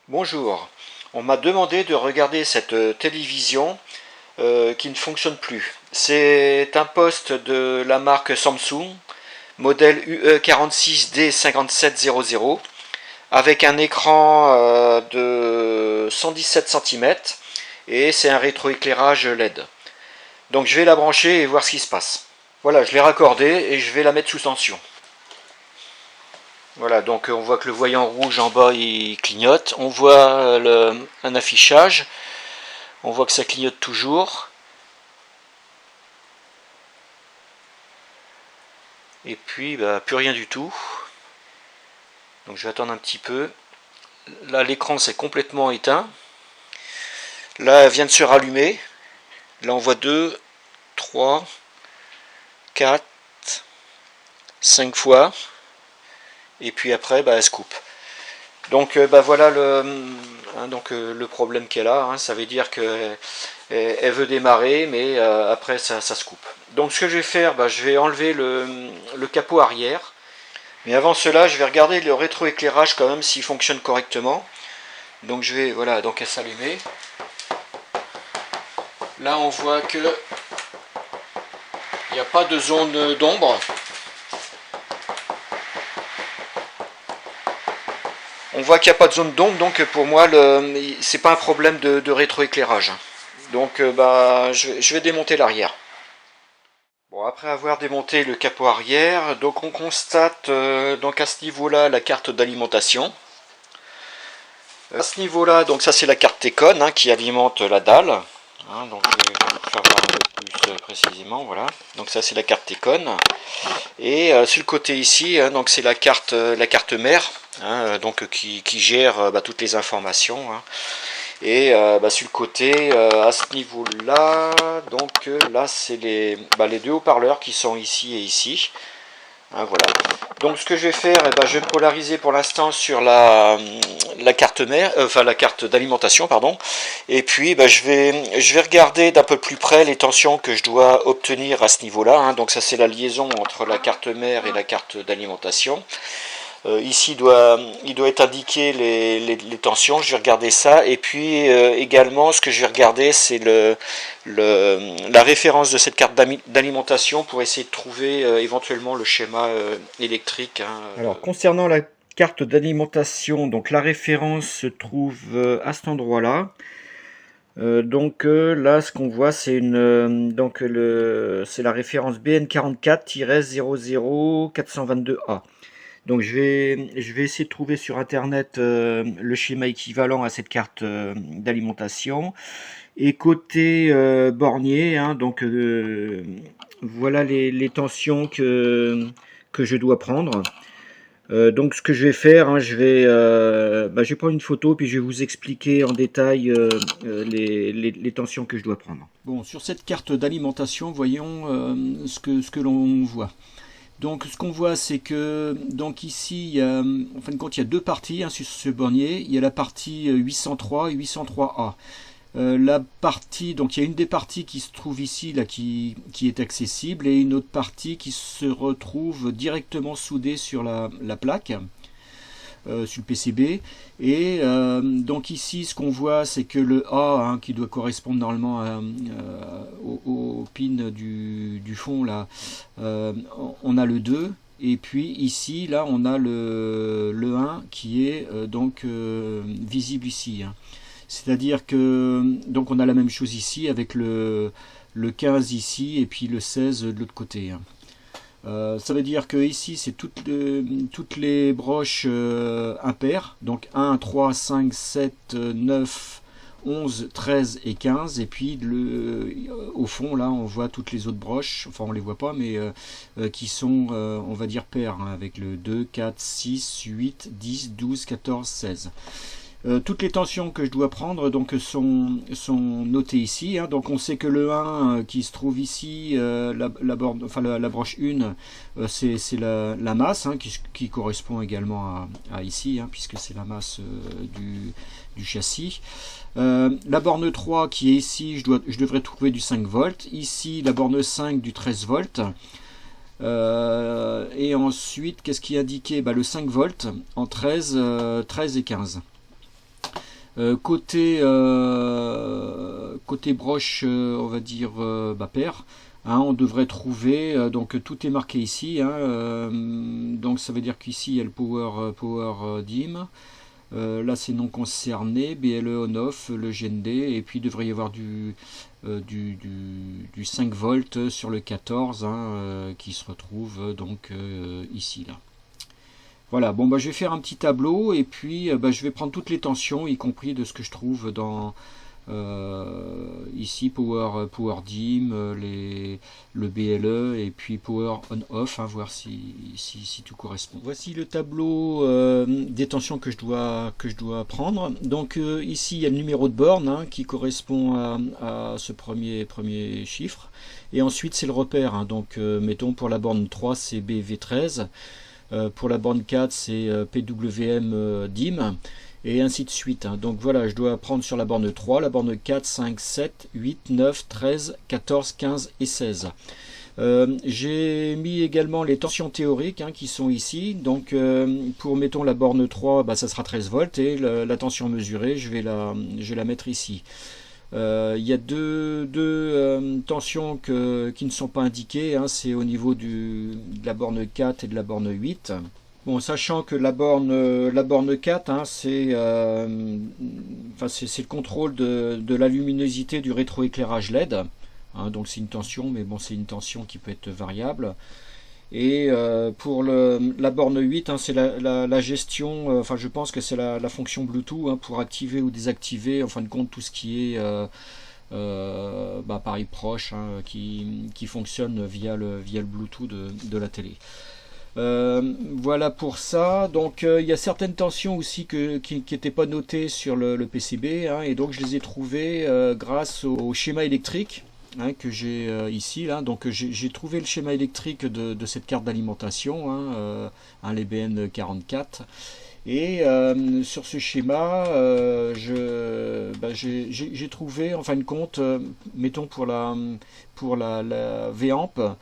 Bonjour, on m'a demandé de regarder cette télévision qui ne fonctionne plus. C'est un poste de la marque Samsung, modèle UE46D5700, avec un écran de 117 cm et c'est un rétroéclairage LED. Donc je vais la brancher et voir ce qui se passe. Voilà, je l'ai raccordée et je vais la mettre sous tension. Voilà, donc on voit que le voyant rouge en bas il clignote, on voit un affichage, on voit que ça clignote toujours. Et puis bah, plus rien du tout. Donc je vais attendre un petit peu. Là l'écran s'est complètement éteint. Là elle vient de se rallumer. Là on voit 2, 3, 4, 5 fois. Et puis après bah, elle se coupe. Donc bah, voilà le problème qu'elle a. Ça veut dire qu'elle veut démarrer, mais après ça se coupe. Donc ce que je vais faire, bah, je vais enlever le capot arrière. Mais avant cela, je vais regarder le rétroéclairage quand même s'il fonctionne correctement. Donc je vais, voilà, donc elle s'allumer. Là on voit que il n'y a pas de zone d'ombre. On voit qu'il n'y a pas de zone d'ombre, donc pour moi, c'est pas un problème de rétroéclairage. Donc bah, je vais démonter l'arrière. Bon, après avoir démonté le capot arrière, donc on constate donc à ce niveau-là la carte d'alimentation. À ce niveau-là, donc ça c'est la carte T-Con qui alimente la dalle. Donc je vais vous faire voir un peu plus précisément, voilà. Donc ça c'est la carte T-Con. Et sur le côté ici, donc c'est la carte mère, donc qui gère toutes les informations. Et sur le côté, à ce niveau-là, donc là c'est les deux haut-parleurs qui sont ici et ici. Voilà. Donc ce que je vais faire, je vais me polariser pour l'instant sur la carte mère, la carte d'alimentation, pardon. Et puis je vais regarder d'un peu plus près les tensions que je dois obtenir à ce niveau-là. Donc ça c'est la liaison entre la carte mère et la carte d'alimentation. Ici il doit être indiqué les tensions, je vais regarder ça. Et puis également ce que je vais regarder c'est la référence de cette carte d'alimentation pour essayer de trouver éventuellement le schéma électrique. Alors concernant la carte d'alimentation, donc la référence se trouve à cet endroit-là. Donc là ce qu'on voit c'est c'est la référence BN44-00422A. Donc je vais essayer de trouver sur internet le schéma équivalent à cette carte d'alimentation. Et côté bornier, donc voilà les tensions que je dois prendre. Donc ce que je vais faire, je vais prendre une photo puis je vais vous expliquer en détail les tensions que je dois prendre. Bon, sur cette carte d'alimentation, voyons ce que l'on voit. Donc ce qu'on voit c'est que donc ici en fin de compte il y a deux parties sur ce bornier. Il y a la partie 803 et 803A. La partie, donc il y a une des parties qui se trouve ici là qui est accessible et une autre partie qui se retrouve directement soudée sur la plaque. Sur le PCB et donc ici ce qu'on voit c'est que le A qui doit correspondre normalement au pin du fond là, on a le 2 et puis ici là on a le 1 qui est donc visible ici. C'est à dire que donc on a la même chose ici avec le 15 ici et puis le 16 de l'autre côté. Ça veut dire que ici c'est toutes les broches impaires, donc 1, 3, 5, 7, 9, 11, 13 et 15, et puis au fond là on voit toutes les autres broches, enfin on les voit pas mais qui sont on va dire paires, avec le 2, 4, 6, 8, 10, 12, 14, 16. Toutes les tensions que je dois prendre donc sont notées ici. Donc on sait que le 1 qui se trouve ici, la broche 1, c'est la masse qui correspond également à ici, puisque c'est la masse du châssis. La borne 3 qui est ici, je devrais trouver du 5 volts. Ici la borne 5 du 13 volts. Et ensuite, qu'est-ce qui est indiqué ? Le 5 volts en 13 et 15. Côté broche, on va dire paire, hein, on devrait trouver, donc tout est marqué ici, hein, donc ça veut dire qu'ici il y a le power dim. Là c'est non concerné, BLE on-off, le GND, et puis il devrait y avoir du 5 volts sur le 14, hein, qui se retrouve donc ici là. Voilà, bon bah je vais faire un petit tableau et puis je vais prendre toutes les tensions, y compris de ce que je trouve dans ici power dim, le BLE et puis power on off, hein, voir si tout correspond. Voici le tableau des tensions que je dois prendre. Donc ici il y a le numéro de borne, hein, qui correspond à ce premier chiffre, et ensuite c'est le repère, hein. Donc mettons pour la borne 3 c'est BV13. Pour la borne 4 c'est PWM DIM, et ainsi de suite, hein. Donc voilà, je dois prendre sur la borne 3, la borne 4, 5, 7, 8, 9, 13, 14, 15 et 16. J'ai mis également les tensions théoriques, hein, qui sont ici. Donc pour mettons la borne 3, ça sera 13 volts, et la tension mesurée, je vais la mettre ici. Il y a deux tensions qui ne sont pas indiquées, hein, c'est au niveau de la borne 4 et de la borne 8. Bon, sachant que la borne 4, hein, c'est le contrôle de la luminosité du rétroéclairage LED. Hein, donc c'est une tension, mais bon, c'est une tension qui peut être variable. Et pour la borne 8, hein, c'est la gestion, je pense que c'est la fonction Bluetooth, hein, pour activer ou désactiver, en fin de compte, tout ce qui est appareil proche, hein, qui fonctionne via le Bluetooth de la télé. Voilà pour ça. Donc il y a certaines tensions aussi qui n'étaient pas notées sur le PCB, hein, et donc je les ai trouvées grâce au schéma électrique, hein, que j'ai ici là. Donc j'ai trouvé le schéma électrique de cette carte d'alimentation, hein, les BN44, et sur ce schéma j'ai trouvé en fin de compte, mettons pour la VAMP,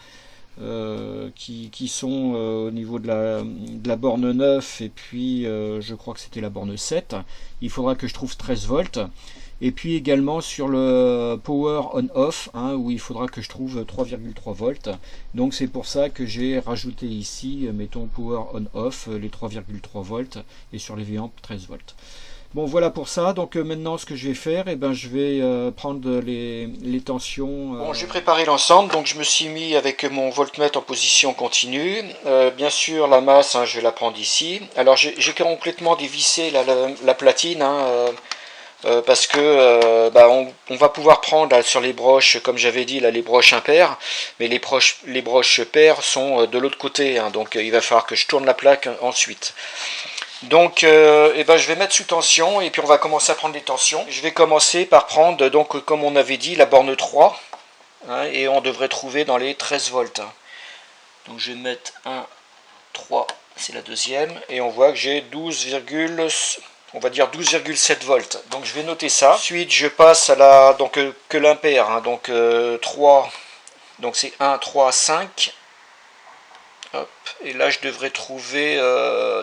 qui sont au niveau de la borne 9, et puis je crois que c'était la borne 7. Il faudra que je trouve 13 volts. Et puis également sur le power on-off, hein, où il faudra que je trouve 3,3 volts. Donc c'est pour ça que j'ai rajouté ici, mettons power on-off, les 3,3 volts, et sur les VAMP 13 volts. Bon, voilà pour ça. Donc maintenant ce que je vais faire, je vais prendre les tensions. Bon, j'ai préparé l'ensemble, donc je me suis mis avec mon voltmètre en position continue. Bien sûr la masse, hein, je vais la prendre ici. Alors j'ai complètement dévissé la platine, hein, parce que on va pouvoir prendre là, sur les broches, comme j'avais dit, là, les broches impaires, mais les broches paires sont de l'autre côté, hein, donc il va falloir que je tourne la plaque ensuite. Donc je vais mettre sous tension, et puis on va commencer à prendre les tensions. Je vais commencer par prendre, donc comme on avait dit, la borne 3, hein, et on devrait trouver dans les 13 volts. Donc je vais mettre 1, 3, c'est la deuxième, et on voit que j'ai 12,7 volts. Donc je vais noter ça. Ensuite je passe à que l'impair, hein, donc 3, donc c'est 1, 3, 5. Hop, et là je devrais trouver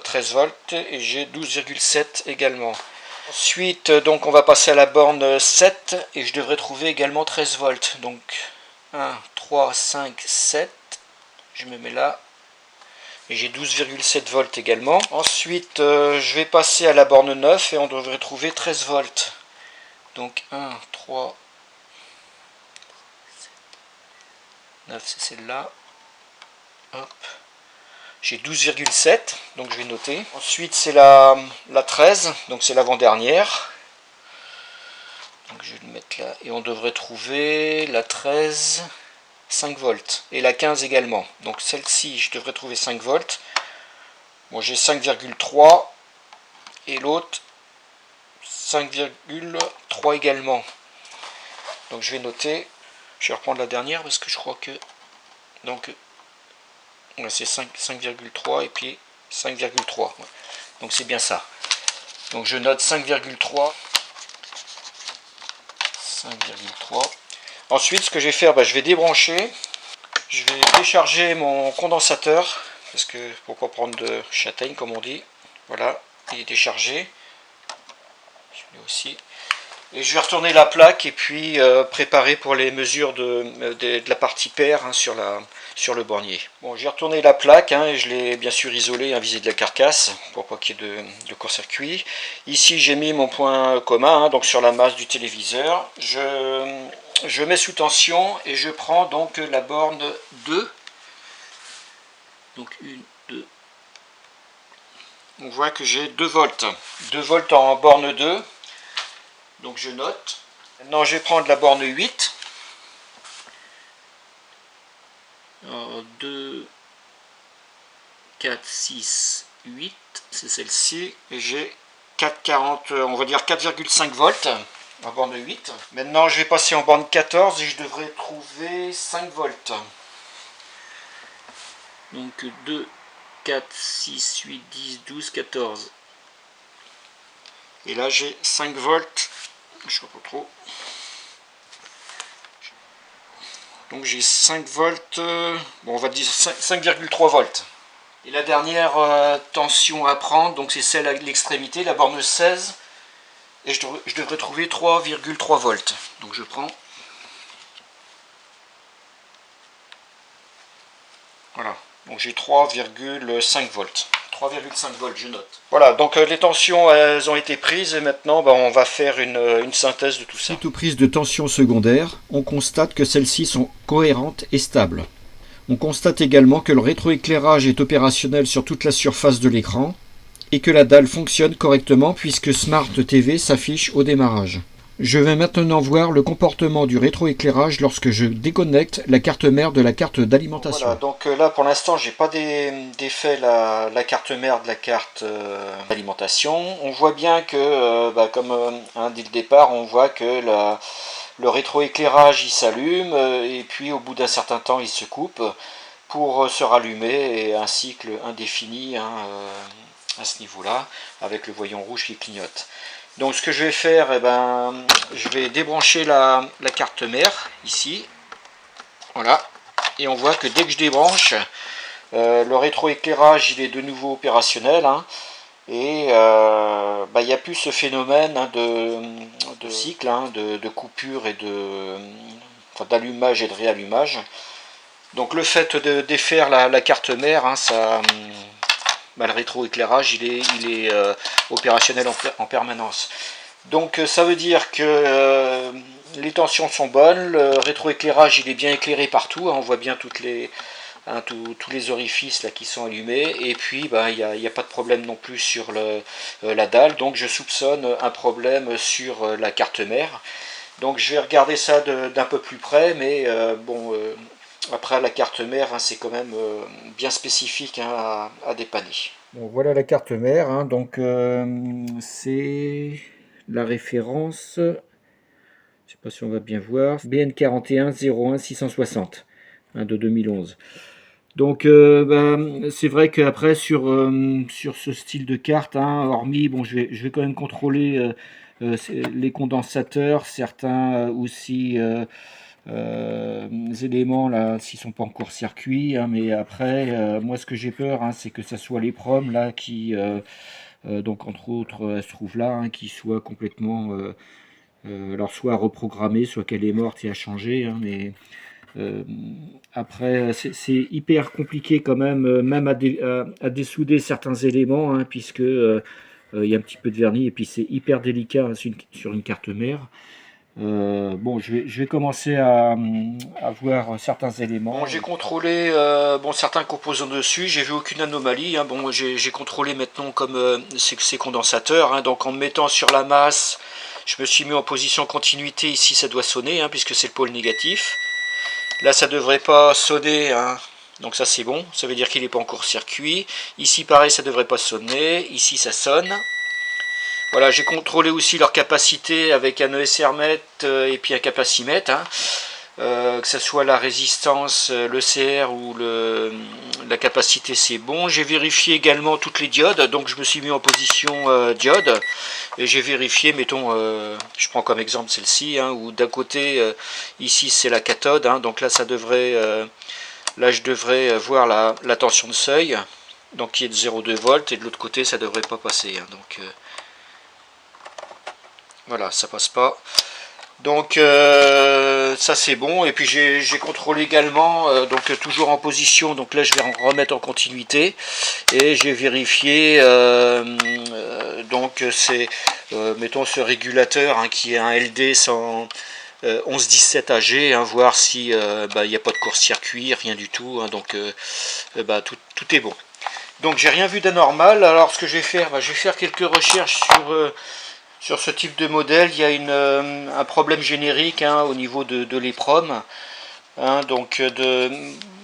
13 volts, et j'ai 12,7 également. Ensuite donc on va passer à la borne 7, et je devrais trouver également 13 volts. Donc 1, 3, 5, 7. Je me mets là. Et j'ai 12,7 volts également. Ensuite, je vais passer à la borne 9, et on devrait trouver 13 volts. Donc 1, 3, 9, c'est celle-là. Hop. J'ai 12,7, donc je vais noter. Ensuite, c'est la 13, donc c'est l'avant-dernière. Donc je vais le mettre là. Et on devrait trouver la 13... 5 volts, et la 15 également. Donc celle-ci, je devrais trouver 5 volts. Bon, j'ai 5,3, et l'autre 5,3 également. Donc je vais noter. Je vais reprendre la dernière parce que je crois que donc c'est 5,3 et puis 5,3. Donc c'est bien ça. Donc je note 5,3. 5,3. Ensuite, ce que je vais faire, je vais débrancher, je vais décharger mon condensateur, parce que pourquoi prendre de châtaigne, comme on dit. Voilà, il est déchargé. Je mets aussi. Et je vais retourner la plaque et puis préparer pour les mesures de la partie paire hein, sur le bornier. Bon, j'ai retourné la plaque et je l'ai bien sûr isolée, vis-à-vis de la carcasse pour pas qu'il y ait de court-circuit. Ici j'ai mis mon point commun, donc sur la masse du téléviseur. Je mets sous tension et je prends donc la borne 2. Donc 1, 2. On voit que j'ai 2 volts. 2 volts en borne 2. Donc je note. Maintenant je vais prendre la borne 8. Alors, 2, 4, 6, 8. C'est celle-ci. Et j'ai 4,40, on va dire 4,5 volts en borne 8. Maintenant je vais passer en borne 14 et je devrais trouver 5 volts. Donc 2, 4, 6, 8, 10, 12, 14. Et là j'ai 5 volts. Je ne sais pas trop. Donc j'ai 5 volts, bon on va dire 5,3 volts. Et la dernière tension à prendre, donc c'est celle à l'extrémité, la borne 16. Et je devrais trouver 3,3 volts. Donc je prends. Voilà, donc j'ai 3,5 volts. 3,5 volts, je note. Voilà, donc les tensions elles ont été prises et maintenant on va faire une synthèse de tout ça. Suite aux prises de tension secondaires, on constate que celles-ci sont cohérentes et stables. On constate également que le rétroéclairage est opérationnel sur toute la surface de l'écran et que la dalle fonctionne correctement puisque Smart TV s'affiche au démarrage. Je vais maintenant voir le comportement du rétroéclairage lorsque je déconnecte la carte mère de la carte d'alimentation. Voilà, donc là pour l'instant j'ai pas défait la carte mère de la carte d'alimentation. On voit bien que, comme dès le départ, on voit que le rétroéclairage il s'allume et puis au bout d'un certain temps il se coupe pour se rallumer et un cycle indéfini à ce niveau-là avec le voyant rouge qui clignote. Donc ce que je vais faire, je vais débrancher la carte mère ici, voilà, et on voit que dès que je débranche, le rétroéclairage il est de nouveau opérationnel, et il n'y a plus ce phénomène de cycle, de coupure et d'allumage et de réallumage. Donc le fait de défaire la carte mère, le rétroéclairage il est opérationnel en permanence. Donc ça veut dire que les tensions sont bonnes, le rétroéclairage il est bien éclairé partout, on voit bien tous les orifices là, qui sont allumés, et puis il n'y a pas de problème non plus sur la dalle, donc je soupçonne un problème sur la carte mère. Donc je vais regarder ça d'un peu plus près, mais après la carte mère c'est quand même bien spécifique à dépanner. Bon, voilà la carte mère, donc c'est la référence, je ne sais pas si on va bien voir, BN41 01 660 de 2011. Donc c'est vrai qu'après sur ce style de carte, hormis, je vais quand même contrôler les condensateurs, certains aussi éléments là s'ils sont pas en court-circuit, mais après moi ce que j'ai peur c'est que ça soit les proms là qui donc entre autres elle se trouve là qui soit complètement alors soit reprogrammée, soit qu'elle est morte et à changer, mais après c'est hyper compliqué quand même à dessouder certains éléments, puisque il y a un petit peu de vernis et puis c'est hyper délicat sur une carte mère. Je vais commencer à voir certains éléments. Bon, j'ai contrôlé certains composants dessus, j'ai vu aucune anomalie. J'ai contrôlé maintenant comme ces condensateurs. Donc en me mettant sur la masse, je me suis mis en position continuité. Ici, ça doit sonner puisque c'est le pôle négatif. Là, ça devrait pas sonner. Donc ça, c'est bon. Ça veut dire qu'il n'est pas en court-circuit. Ici, pareil, ça devrait pas sonner. Ici, ça sonne. Voilà, j'ai contrôlé aussi leur capacité avec un ESR-mètre et puis un capacimètre, que ce soit la résistance, le CR ou la capacité, c'est bon. J'ai vérifié également toutes les diodes, donc je me suis mis en position diode et j'ai vérifié, mettons, je prends comme exemple celle-ci, où d'un côté, ici c'est la cathode, donc là ça devrait, là je devrais voir la tension de seuil, donc qui est de 0,2 volts, et de l'autre côté ça devrait pas passer, donc Voilà, ça passe pas. Donc ça c'est bon. Et puis j'ai contrôlé également, donc toujours en position. Donc là je vais remettre en continuité et j'ai vérifié. Donc c'est mettons ce régulateur hein, qui est un LD 1117 AG, hein, voir si il n'y a pas de court-circuit, rien du tout. Hein, donc tout est bon. Donc j'ai rien vu d'anormal. Alors ce que je vais faire, je vais faire quelques recherches sur ce type de modèle. Il y a un problème générique hein, au niveau de l'EPROM. Hein,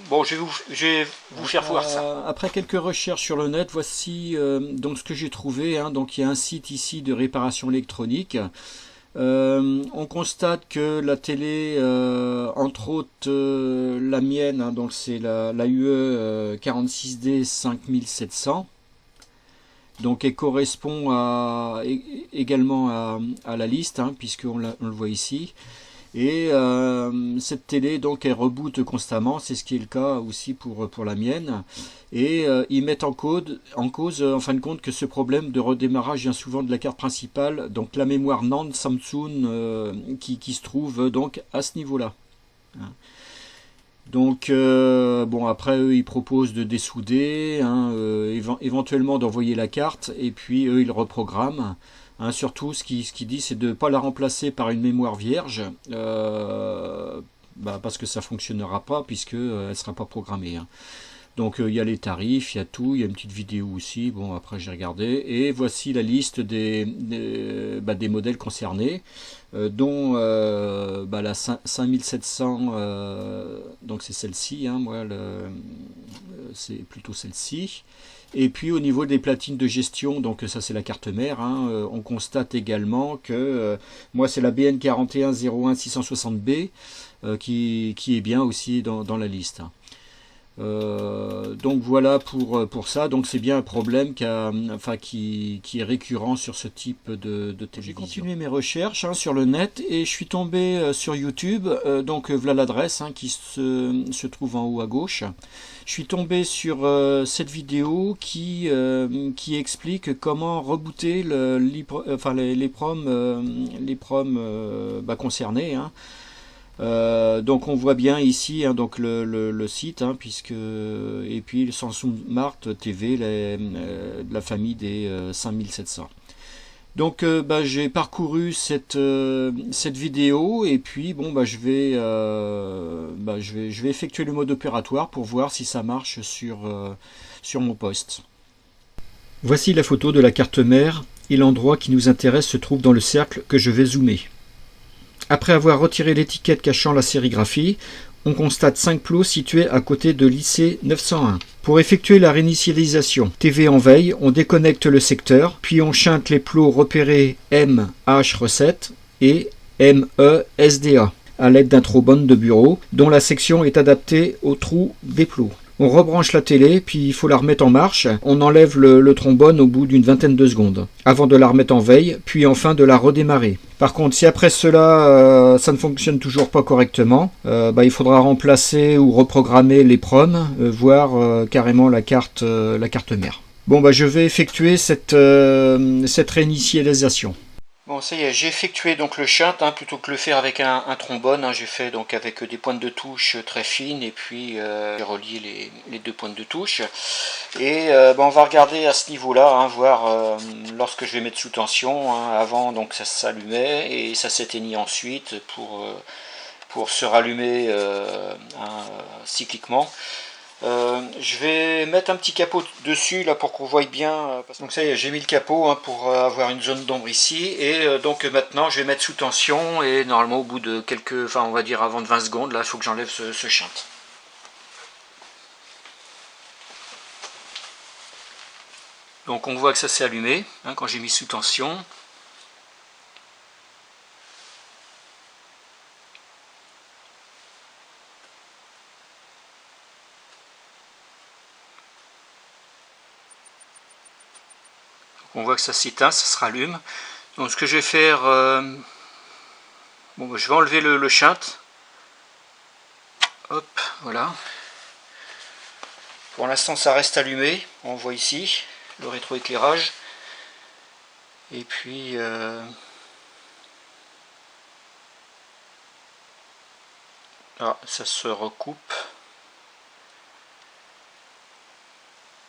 bon, je vais vous faire voir ça. Après quelques recherches sur le net, voici donc ce que j'ai trouvé. Hein. Donc il y a un site ici de réparation électronique. On constate que la télé, entre autres la mienne, hein, donc c'est la UE 46D 5700. Donc elle correspond également à la liste, hein, puisqu'on le voit ici. Et cette télé, donc, elle reboot constamment, c'est ce qui est le cas aussi pour la mienne. Et ils mettent en cause, en fin de compte, que ce problème de redémarrage vient souvent de la carte principale, donc la mémoire NAND Samsung qui se trouve donc à ce niveau-là. Donc, bon, après, eux, ils proposent de dessouder, hein, éventuellement d'envoyer la carte, et puis eux, ils reprogramment. Hein, surtout, ce qu'ils disent, c'est de ne pas la remplacer par une mémoire vierge, parce que ça ne fonctionnera pas, puisque elle ne sera pas programmée. Hein. Donc, il y a les tarifs, il y a tout, il y a une petite vidéo aussi, bon, après, j'ai regardé. Et voici la liste des modèles concernés. Dont la 5700, donc c'est celle-ci, hein, moi c'est plutôt celle-ci. Et puis au niveau des platines de gestion, donc ça c'est la carte mère, hein, on constate également que moi c'est la BN4101-660B qui est bien aussi dans la liste. Hein. Donc voilà pour ça. Donc c'est bien un problème qui est récurrent sur ce type de télévision. J'ai continué mes recherches hein, sur le net et je suis tombé sur YouTube. Donc voilà l'adresse hein, qui se trouve en haut à gauche. Je suis tombé sur cette vidéo qui explique comment rebooter les PROM concernés. Hein. Donc on voit bien ici hein, donc le site hein, et puis le Samsung Smart TV de la famille des 5700. Donc j'ai parcouru cette vidéo et puis bon je vais effectuer le mode opératoire pour voir si ça marche sur mon poste. Voici la photo de la carte mère et l'endroit qui nous intéresse se trouve dans le cercle que je vais zoomer. Après avoir retiré l'étiquette cachant la sérigraphie, on constate 5 plots situés à côté de l'IC 901. Pour effectuer la réinitialisation TV en veille, on déconnecte le secteur, puis on chinte les plots repérés MH recette et MESDA à l'aide d'un trombone de bureau dont la section est adaptée au trou des plots. On rebranche la télé, puis il faut la remettre en marche. On enlève le trombone au bout d'une vingtaine de secondes, avant de la remettre en veille, puis enfin de la redémarrer. Par contre, si après cela, ça ne fonctionne toujours pas correctement, il faudra remplacer ou reprogrammer les PROM, voire carrément la carte mère. Bon, je vais effectuer cette réinitialisation. Bon, ça y est, j'ai effectué donc le shunt, hein, plutôt que le faire avec un trombone, hein, j'ai fait donc avec des pointes de touche très fines et puis j'ai relié les deux pointes de touche. Et on va regarder à ce niveau-là, hein, voir lorsque je vais mettre sous tension. Hein, avant donc ça s'allumait et ça s'éteignit ensuite pour se rallumer cycliquement. Je vais mettre un petit capot dessus là pour qu'on voie bien. Donc ça y est, j'ai mis le capot hein, pour avoir une zone d'ombre ici. Et donc maintenant je vais mettre sous tension et normalement au bout de on va dire avant de 20 secondes, là il faut que j'enlève ce shunt. Donc on voit que ça s'est allumé hein, quand j'ai mis sous tension. On voit que ça s'éteint, ça se rallume. Donc ce que je vais faire, je vais enlever le shunt. Hop, voilà. Pour l'instant ça reste allumé, on voit ici le rétroéclairage. Et puis Ah, ça se recoupe.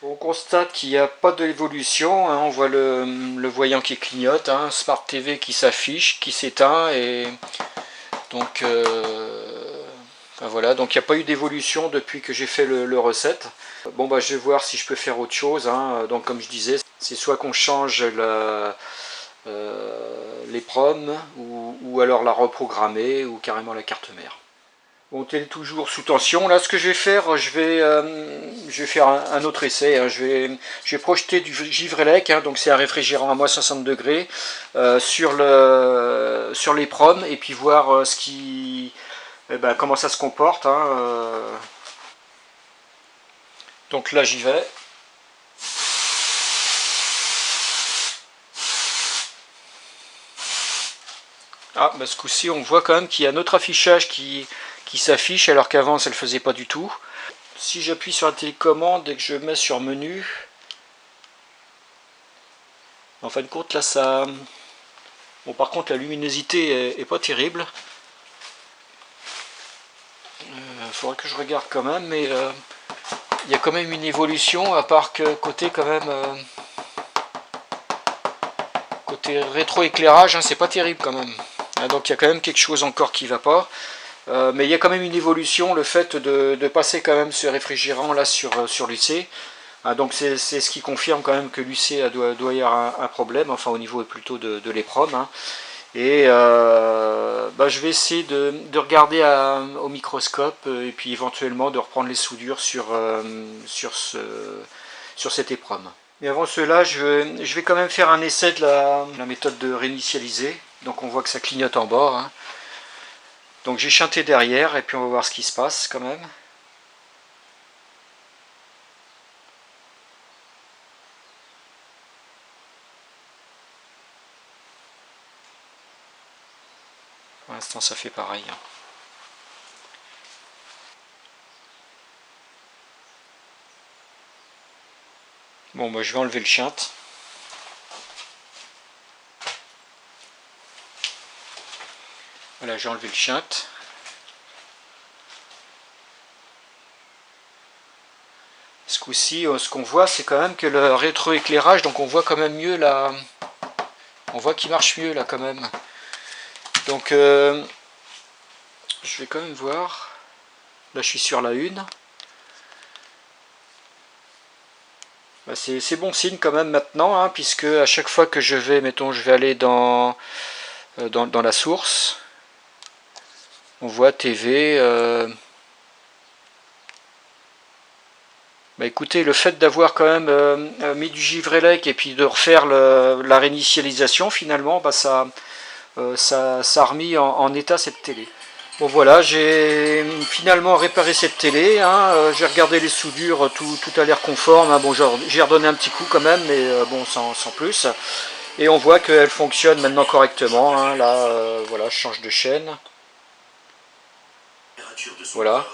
On constate qu'il n'y a pas d'évolution, hein. On voit le voyant qui clignote, hein, Smart TV qui s'affiche, qui s'éteint, et donc enfin, voilà, donc il n'y a pas eu d'évolution depuis que j'ai fait le recette. Bon bah je vais voir si je peux faire autre chose, hein. Donc comme je disais, c'est soit qu'on change les proms, ou alors la reprogrammer, ou carrément la carte mère. Bon, elle est toujours sous tension. Là, ce que je vais faire, je vais faire un autre essai, hein. Je vais projeter du Givrelec, hein, donc c'est un réfrigérant à moins 60 degrés, sur les proms, et puis voir comment ça se comporte, hein. Donc là, j'y vais. Ah, bah, ce coup-ci, on voit quand même qu'il y a un autre affichage qui s'affiche, alors qu'avant, ça ne le faisait pas du tout. Si j'appuie sur la télécommande et que je mets sur menu, en fin de compte, là, ça... Bon, par contre, la luminosité est pas terrible. Faudrait que je regarde quand même, mais il y a quand même une évolution, à part que côté quand même... côté rétro-éclairage, hein, c'est pas terrible quand même. Donc il y a quand même quelque chose encore qui va pas. Mais il y a quand même une évolution, le fait de passer quand même ce réfrigérant là sur l'UC. Donc c'est ce qui confirme quand même que l'UC doit y avoir un problème, enfin au niveau plutôt de l'EPROM, hein. Et je vais essayer de regarder au microscope, et puis éventuellement de reprendre les soudures sur cet EPROM. Mais avant cela, je vais quand même faire un essai de la méthode de réinitialiser. Donc on voit que ça clignote en bord, hein. Donc j'ai chanté derrière, et puis on va voir ce qui se passe quand même. Pour l'instant ça fait pareil, hein. Bon, moi je vais enlever le chint. Voilà, j'ai enlevé le chint. Ce coup-ci, ce qu'on voit, c'est quand même que le rétroéclairage, donc on voit quand même mieux là. On voit qu'il marche mieux là quand même. Donc je vais quand même voir. Là je suis sur la une. C'est bon signe quand même maintenant, hein, puisque à chaque fois que je vais, mettons, je vais aller dans la source, on voit TV. Écoutez, le fait d'avoir quand même mis du Givrelec et puis de refaire la réinitialisation, finalement, ça a remis en état cette télé. Bon voilà, j'ai finalement réparé cette télé, hein. J'ai regardé les soudures, tout a l'air conforme, hein. Bon, j'ai redonné un petit coup quand même, mais bon, sans plus. Et on voit qu'elle fonctionne maintenant correctement, hein. Là, voilà, je change de chaîne. Voilà.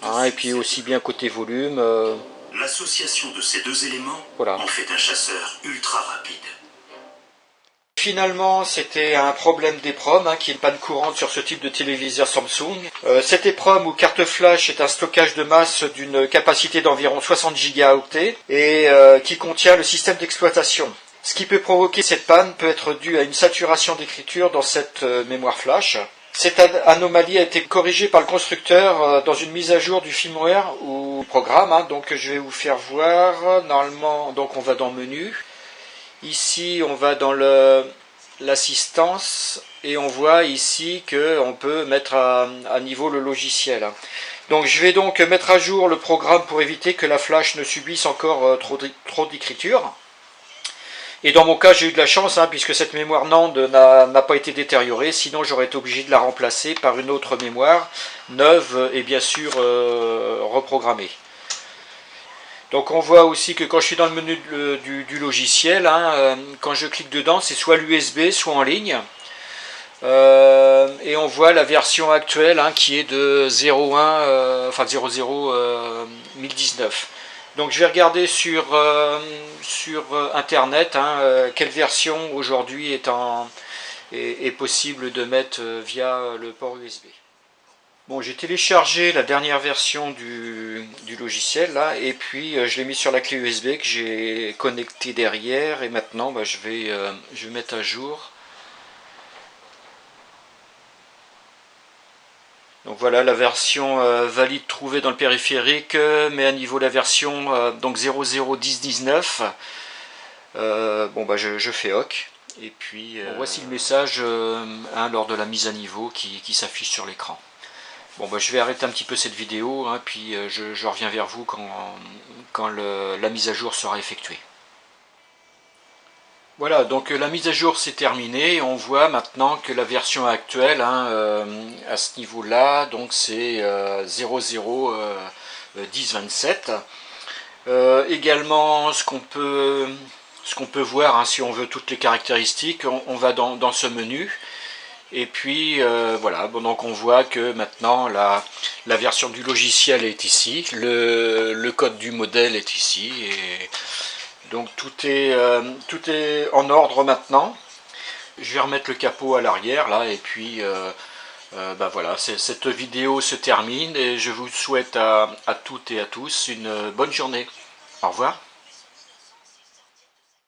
Hein, et puis aussi bien côté volume. L'association de ces deux éléments voilà. En fait un chasseur ultra rapide. Finalement, c'était un problème d'EPROM, hein, qui est une panne courante sur ce type de téléviseur Samsung. Cette EPROM ou carte flash est un stockage de masse d'une capacité d'environ 60 gigaoctets et qui contient le système d'exploitation. Ce qui peut provoquer cette panne peut être dû à une saturation d'écriture dans cette mémoire flash. Cette anomalie a été corrigée par le constructeur dans une mise à jour du firmware ou programme, hein. Donc je vais vous faire voir. Normalement, donc on va dans menu. Ici, on va dans l'assistance et on voit ici qu'on peut mettre à niveau le logiciel. Donc je vais donc mettre à jour le programme pour éviter que la flash ne subisse encore trop d'écriture. Et dans mon cas, j'ai eu de la chance, hein, puisque cette mémoire NAND n'a pas été détériorée, sinon j'aurais été obligé de la remplacer par une autre mémoire neuve et bien sûr reprogrammée. Donc on voit aussi que quand je suis dans le menu du logiciel, hein, quand je clique dedans, c'est soit l'USB, soit en ligne. Et on voit la version actuelle, hein, qui est de 01, enfin 00 1019. Donc je vais regarder sur internet, hein, quelle version aujourd'hui est possible de mettre via le port USB. Bon, j'ai téléchargé la dernière version du logiciel là, et puis je l'ai mis sur la clé USB que j'ai connectée derrière, et maintenant bah, je vais mettre à jour. Donc voilà la version valide trouvée dans le périphérique, mais à niveau de la version donc 001019. Bon bah je fais OK. Et puis bon, voici le message hein, lors de la mise à niveau qui s'affiche sur l'écran. Bon bah je vais arrêter un petit peu cette vidéo, hein, puis je reviens vers vous quand la mise à jour sera effectuée. Voilà, donc la mise à jour c'est terminé. On voit maintenant que la version actuelle hein, à ce niveau-là, donc c'est 001027. Également, ce qu'on peut voir, hein, si on veut toutes les caractéristiques, on va dans ce menu. Et puis voilà, bon, donc on voit que maintenant la version du logiciel est ici, le code du modèle est ici, et donc tout est en ordre maintenant. Je vais remettre le capot à l'arrière là, et puis bah voilà, cette vidéo se termine, et je vous souhaite à toutes et à tous une bonne journée. Au revoir.